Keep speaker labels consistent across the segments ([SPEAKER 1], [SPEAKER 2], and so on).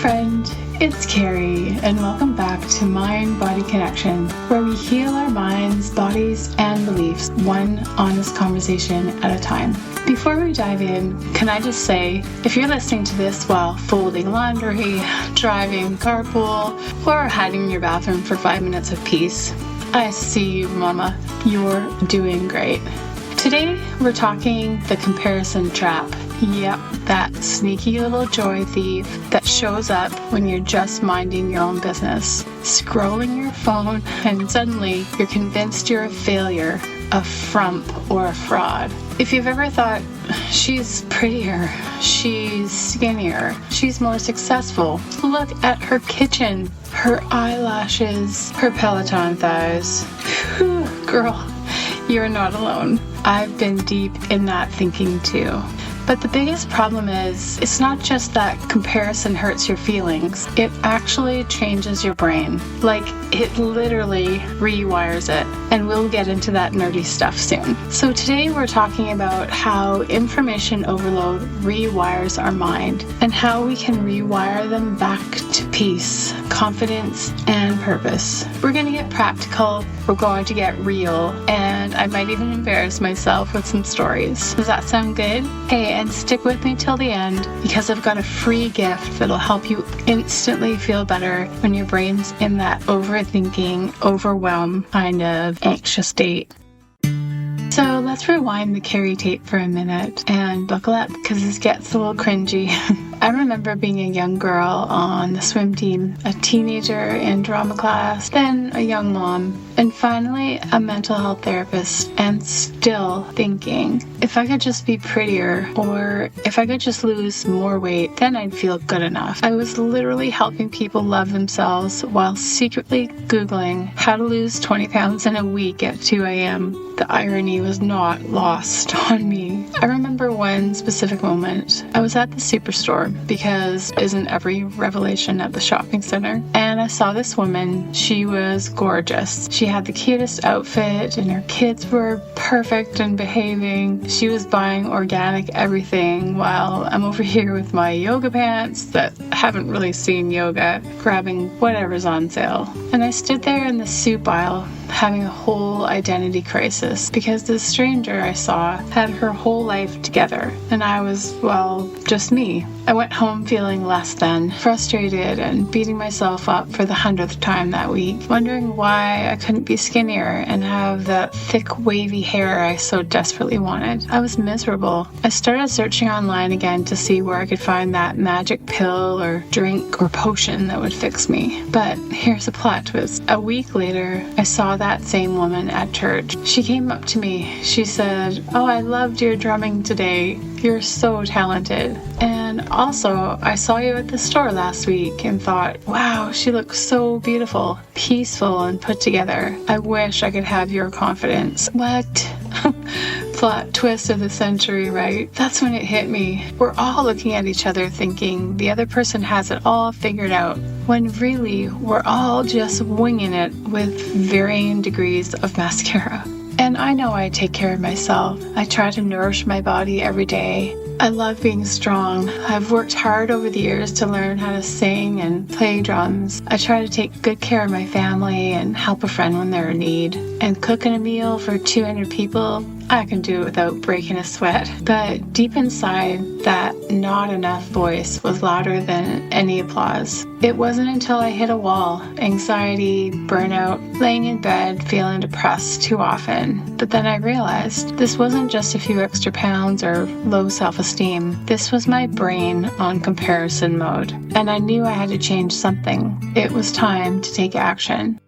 [SPEAKER 1] friend, it's Karey, and welcome back to Mind-Body Connection, where we heal our minds, bodies, and beliefs, one honest conversation at a time. Before we dive in, can I just say, if you're listening to this while folding laundry, driving carpool, or hiding in your bathroom for 5 minutes of peace, I see you, mama. You're doing great. Today, we're talking the comparison trap. Yep, that sneaky little joy thief that shows up when you're just minding your own business, scrolling your phone, and suddenly you're convinced you're a failure, a frump, or a fraud. If you've ever thought, she's prettier, she's skinnier, she's more successful, look at her kitchen, her eyelashes, her Peloton thighs. Whew, girl, you're not alone. I've been deep in that thinking too. But the biggest problem is, it's not just that comparison hurts your feelings, it actually changes your brain. Like, it literally rewires it. And we'll get into that nerdy stuff soon. So today we're talking about how information overload rewires our mind and how we can rewire them back to peace, confidence, and purpose. We're going to get practical, we're going to get real, and I might even embarrass myself with some stories. Does that sound good? Hey, and stick with me till the end because I've got a free gift that'll help you instantly feel better when your brain's in that overthinking, overwhelmed kind of anxious state. So let's rewind the Karey tape for a minute and buckle up because this gets a little cringy. I remember being a young girl on the swim team, a teenager in drama class, then a young mom, and finally a mental health therapist, and still thinking, if I could just be prettier, or if I could just lose more weight, then I'd feel good enough. I was literally helping people love themselves while secretly Googling how to lose 20 pounds in a week at 2 a.m. The irony was not lost on me. I remember one specific moment. I was at the superstore because isn't every revelation at the shopping center? And I saw this woman. She was gorgeous. She had the cutest outfit and her kids were perfect and behaving. She was buying organic everything while I'm over here with my yoga pants that haven't really seen yoga, grabbing whatever's on sale. And I stood there in the soup aisle having a whole identity crisis because this stranger I saw had her whole life together and I was, well, just me. I went home feeling less than, frustrated and beating myself up for the 100th time that week, wondering why I couldn't be skinnier and have that thick wavy hair I so desperately wanted. I was miserable. I started searching online again to see where I could find that magic pill or drink or potion that would fix me. But here's a plot twist. A week later, I saw that same woman at church. She came up to me. She said, "Oh, I loved your drumming today. You're so talented. And also, I saw you at the store last week and thought, wow, she looks so beautiful, peaceful, and put together. I wish I could have your confidence." What? Plot twist of the century, right? That's when it hit me. We're all looking at each other thinking the other person has it all figured out, when really we're all just winging it with varying degrees of mascara. And I know I take care of myself. I try to nourish my body every day. I love being strong. I've worked hard over the years to learn how to sing and play drums. I try to take good care of my family and help a friend when they're in need. And cooking a meal for 200 people, I can do it without breaking a sweat. But deep inside, that not enough voice was louder than any applause. It wasn't until I hit a wall, anxiety, burnout, laying in bed, feeling depressed too often. But then I realized this wasn't just a few extra pounds or low self-esteem. This was my brain on comparison mode. And I knew I had to change something. It was time to take action.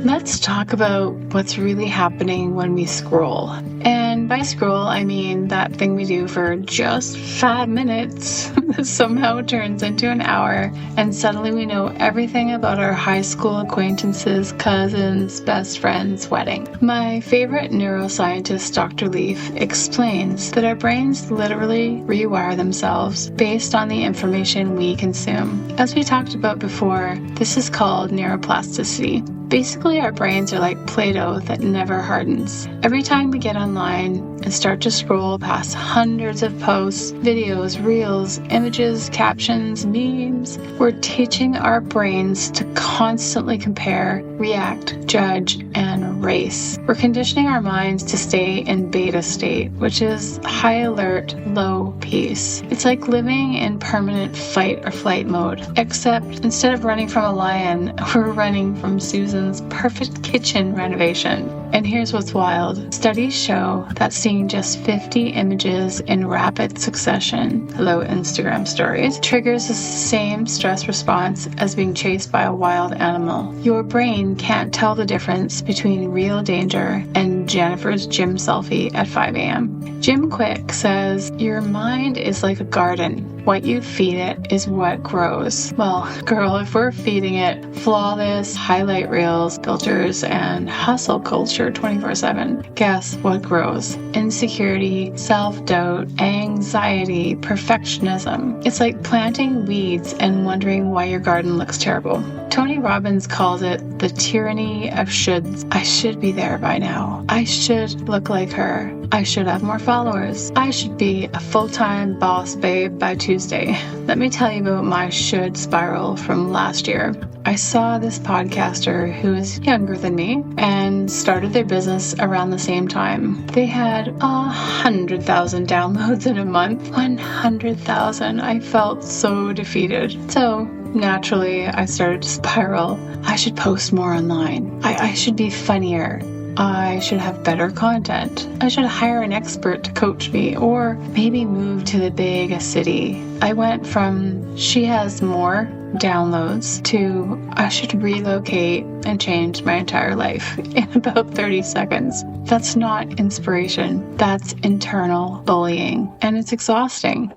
[SPEAKER 1] Let's talk about what's really happening when we scroll. And by scroll, I mean that thing we do for just 5 minutes that somehow turns into an hour, and suddenly we know everything about our high school acquaintances, cousins, best friends' wedding. My favorite neuroscientist, Dr. Leaf, explains that our brains literally rewire themselves based on the information we consume. As we talked about before, this is called neuroplasticity. Basically, our brains are like Play-Doh that never hardens. Every time we get online and start to scroll past hundreds of posts, videos, reels, images, captions, memes, we're teaching our brains to constantly compare, react, judge, and race. We're conditioning our minds to stay in beta state, which is high alert, low peace. It's like living in permanent fight or flight mode, except instead of running from a lion, we're running from Susan's perfect kitchen renovation. And here's what's wild. Studies show that seeing just 50 images in rapid succession, hello Instagram stories, triggers the same stress response as being chased by a wild animal. Your brain can't tell the difference between real danger and Jennifer's gym selfie at 5 a.m. Jim Quick says, your mind is like a garden. What you feed it is what grows. Well, girl, if we're feeding it flawless highlight reels, filters, and hustle culture 24/7, guess what grows? Insecurity, self-doubt, anxiety, perfectionism. It's like planting weeds and wondering why your garden looks terrible. Tony Robbins calls it the tyranny of shoulds. I should be there by now. I should look like her. I should have more followers. I should be a full-time boss babe by Tuesday. Let me tell you about my should spiral from last year. I saw this podcaster who is younger than me and started their business around the same time. They had 100,000 downloads in a month. 100,000. I felt so defeated. So naturally, I started to spiral. I should post more online. I should be funnier. I should have better content. I should hire an expert to coach me, or maybe move to the big city. I went from she has more downloads to I should relocate and change my entire life in about 30 seconds. That's not inspiration. That's internal bullying, and it's exhausting.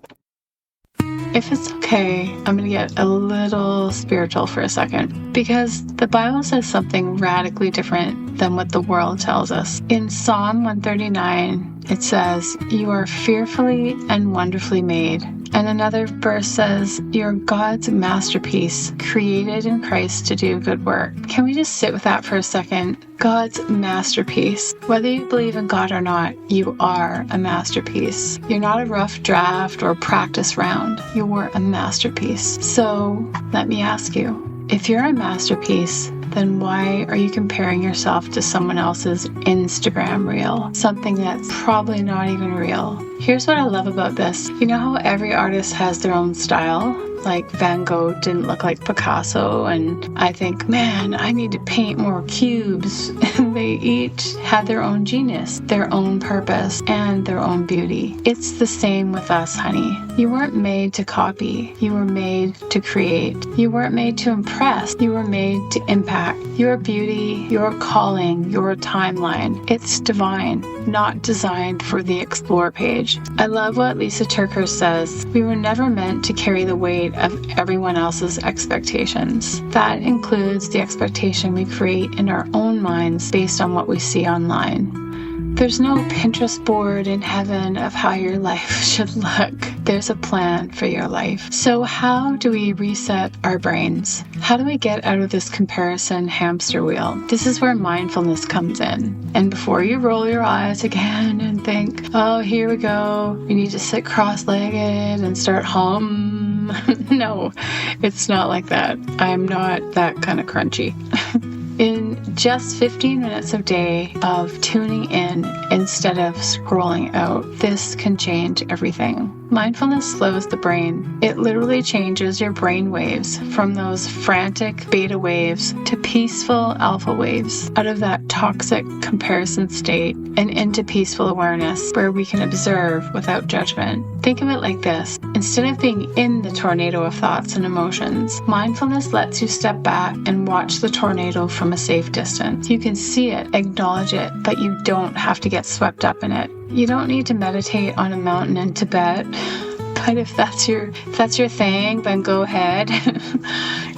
[SPEAKER 1] If it's okay, I'm going to get a little spiritual for a second, because the Bible says something radically different than what the world tells us. In Psalm 139, it says, you are fearfully and wonderfully made. And another verse says, you're God's masterpiece, created in Christ to do good work. Can we just sit with that for a second? God's masterpiece. Whether you believe in God or not, you are a masterpiece. You're not a rough draft or practice round. You're a masterpiece. So let me ask you, if you're a masterpiece, then why are you comparing yourself to someone else's Instagram reel? Something that's probably not even real. Here's what I love about this. You know how every artist has their own style? Like Van Gogh didn't look like Picasso, and I think, man, I need to paint more cubes. And they each had their own genius, their own purpose, and their own beauty. It's the same with us, honey. You weren't made to copy. You were made to create. You weren't made to impress. You were made to impact. Your beauty, your calling, your timeline. It's divine, not designed for the explore page. I love what Lisa Turker says. We were never meant to carry the weight of everyone else's expectations. That includes the expectation we create in our own minds based on what we see online. There's no Pinterest board in heaven of how your life should look. There's a plan for your life. So how do we reset our brains? How do we get out of this comparison hamster wheel? This is where mindfulness comes in. And before you roll your eyes again and think, oh, here we go, we need to sit cross-legged and start no, it's not like that. I'm not that kind of crunchy. In just 15 minutes a day of tuning in instead of scrolling out, this can change everything. Mindfulness slows the brain. It literally changes your brain waves from those frantic beta waves to peaceful alpha waves, out of that toxic comparison state and into peaceful awareness where we can observe without judgment. Think of it like this. Instead of being in the tornado of thoughts and emotions, mindfulness lets you step back and watch the tornado from a safe distance. You can see it, acknowledge it, but you don't have to get swept up in it. You don't need to meditate on a mountain in Tibet, but if that's your thing, then go ahead.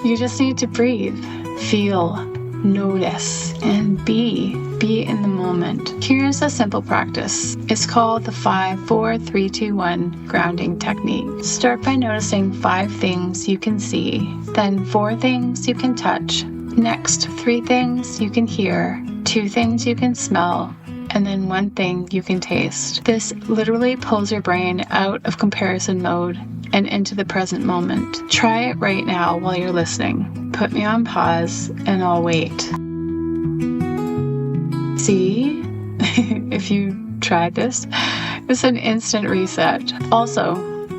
[SPEAKER 1] You just need to breathe, feel, notice, and be in the moment. Here's a simple practice. It's called the 5-4-3-2-1 grounding technique. Start by noticing 5 things you can see, then 4 things you can touch, Next, 3 things you can hear, 2 things you can smell, and then 1 thing you can taste. This literally pulls your brain out of comparison mode and into the present moment. Try it right now while you're listening. Put me on pause and I'll wait. See? If you tried this, it's an instant reset. Also,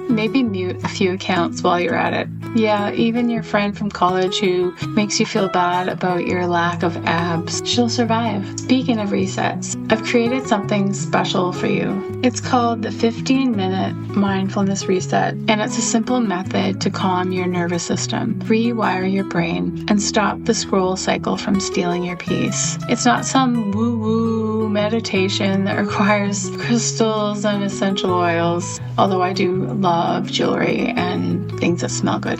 [SPEAKER 1] maybe mute a few accounts while you're at it. Yeah, even your friend from college who makes you feel bad about your lack of abs, she'll survive. Speaking of resets, I've created something special for you. It's called the 15-minute mindfulness reset, and it's a simple method to calm your nervous system, rewire your brain, and stop the scroll cycle from stealing your peace. It's not some woo-woo meditation that requires crystals and essential oils, although I do love jewelry and things that smell good.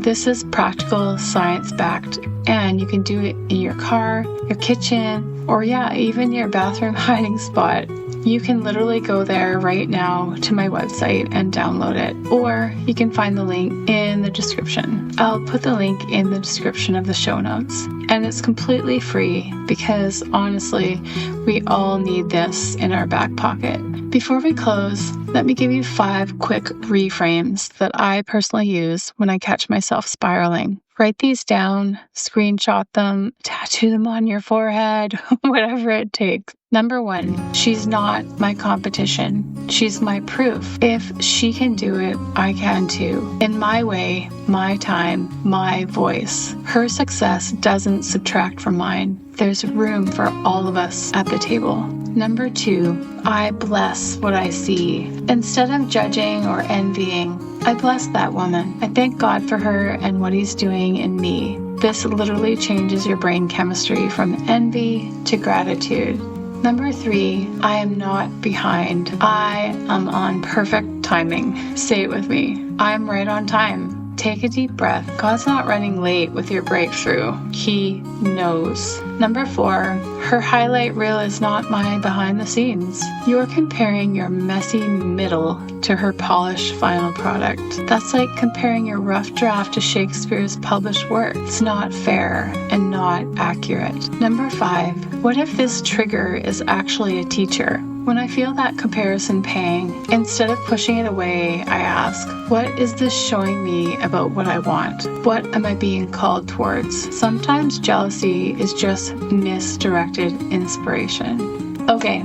[SPEAKER 1] This is practical, science-backed, and you can do it in your car, your kitchen, or even your bathroom hiding spot. You can literally go there right now to my website and download it, or you can find the link in the description. I'll put the link in the description of the show notes, and it's completely free because honestly, we all need this in our back pocket. Before we close, let me give you 5 quick reframes that I personally use when I catch myself spiraling. Write these down, screenshot them, tattoo them on your forehead, whatever it takes. Number 1, she's not my competition. She's my proof. If she can do it, I can too. In my way, my time, my voice. Her success doesn't subtract from mine. There's room for all of us at the table. Number 2, I bless what I see. Instead of judging or envying, I bless that woman. I thank God for her and what He's doing in me. This literally changes your brain chemistry from envy to gratitude. Number 3, I am not behind. I am on perfect timing. Say it with me. I'm right on time. Take a deep breath. God's not running late with your breakthrough. He knows. Number 4, her highlight reel is not my behind the scenes. You're comparing your messy middle to her polished final product. That's like comparing your rough draft to Shakespeare's published work. It's not fair and not accurate. Number 5, what if this trigger is actually a teacher? When I feel that comparison pang, instead of pushing it away, I ask, what is this showing me about what I want? What am I being called towards? Sometimes jealousy is just misdirected inspiration. Okay,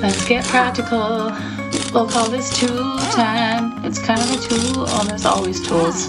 [SPEAKER 1] let's get practical. We'll call this tool time. It's kind of a tool. Oh, there's always tools.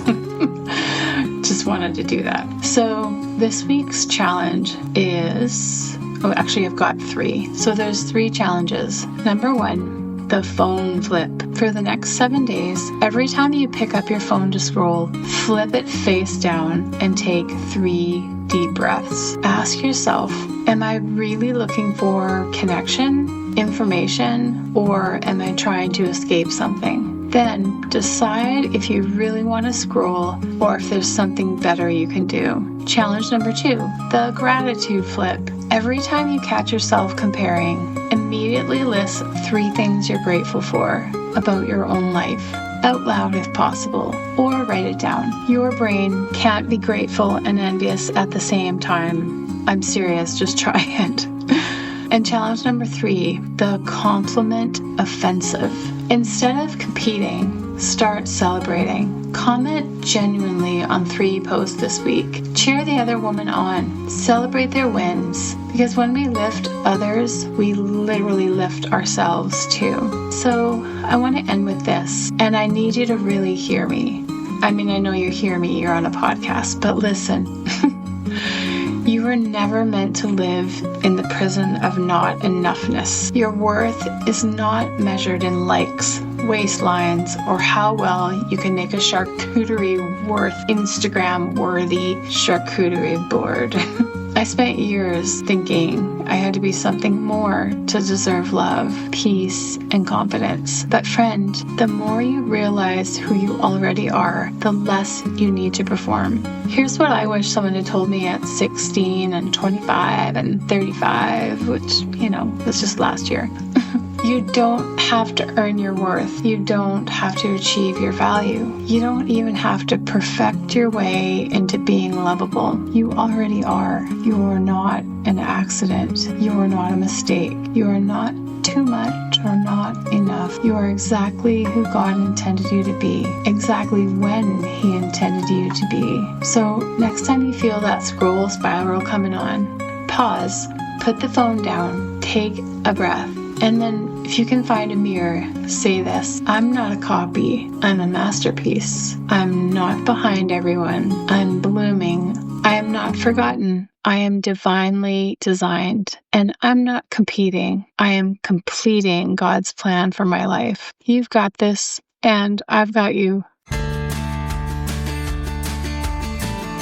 [SPEAKER 1] Just wanted to do that. So this week's challenge is... actually, I've got 3. So there's 3 challenges. Number 1, the phone flip. For the next 7 days, every time you pick up your phone to scroll, flip it face down and take 3 deep breaths. Ask yourself, am I really looking for connection, information, or am I trying to escape something? Then decide if you really want to scroll or if there's something better you can do. Challenge number 2, the gratitude flip. Every time you catch yourself comparing, immediately list 3 things you're grateful for about your own life, out loud if possible, or write it down. Your brain can't be grateful and envious at the same time. I'm serious, just try it. And challenge number 3, the compliment offensive. Instead of competing, start celebrating. Comment genuinely on 3 posts this week. Cheer the other woman on. Celebrate their wins. Because when we lift others, we literally lift ourselves too. So I want to end with this, and I need you to really hear me. I mean, I know you hear me, you're on a podcast, but listen. You were never meant to live in the prison of not enoughness. Your worth is not measured in likes, waistlines, or how well you can make a charcuterie worth Instagram worthy charcuterie board. I spent years thinking I had to be something more to deserve love, peace, and confidence. But friend, the more you realize who you already are, the less you need to perform. Here's what I wish someone had told me at 16 and 25 and 35, which, was just last year. You don't have to earn your worth. You don't have to achieve your value. You don't even have to perfect your way into being lovable. You already are. You are not an accident. You are not a mistake. You are not too much or not enough. You are exactly who God intended you to be, exactly when He intended you to be. So next time you feel that scroll spiral coming on, pause, put the phone down, take a breath, and then if you can find a mirror, say this: I'm not a copy, I'm a masterpiece. I'm not behind everyone, I'm blooming. I am not forgotten, I am divinely designed. And I'm not competing, I am completing God's plan for my life. You've got this, and I've got you.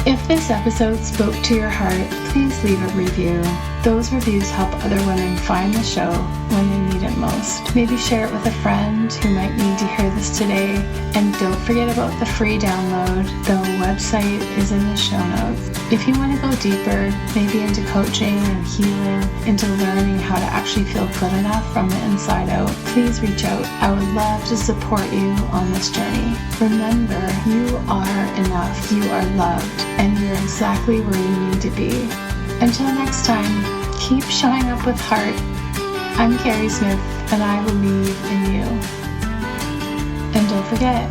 [SPEAKER 1] If this episode spoke to your heart, please leave a review. Those reviews help other women find the show when they need it most. Maybe share it with a friend who might need to hear this today. And don't forget about the free download. The website is in the show notes. If you want to go deeper, maybe into coaching and healing, into learning how to actually feel good enough from the inside out, please reach out. I would love to support you on this journey. Remember, you are enough, you are loved, and you're exactly where you need to be. Until next time, keep showing up with heart. I'm Karey Smith, and I believe in you. And don't forget,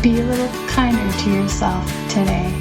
[SPEAKER 1] be a little kinder to yourself today.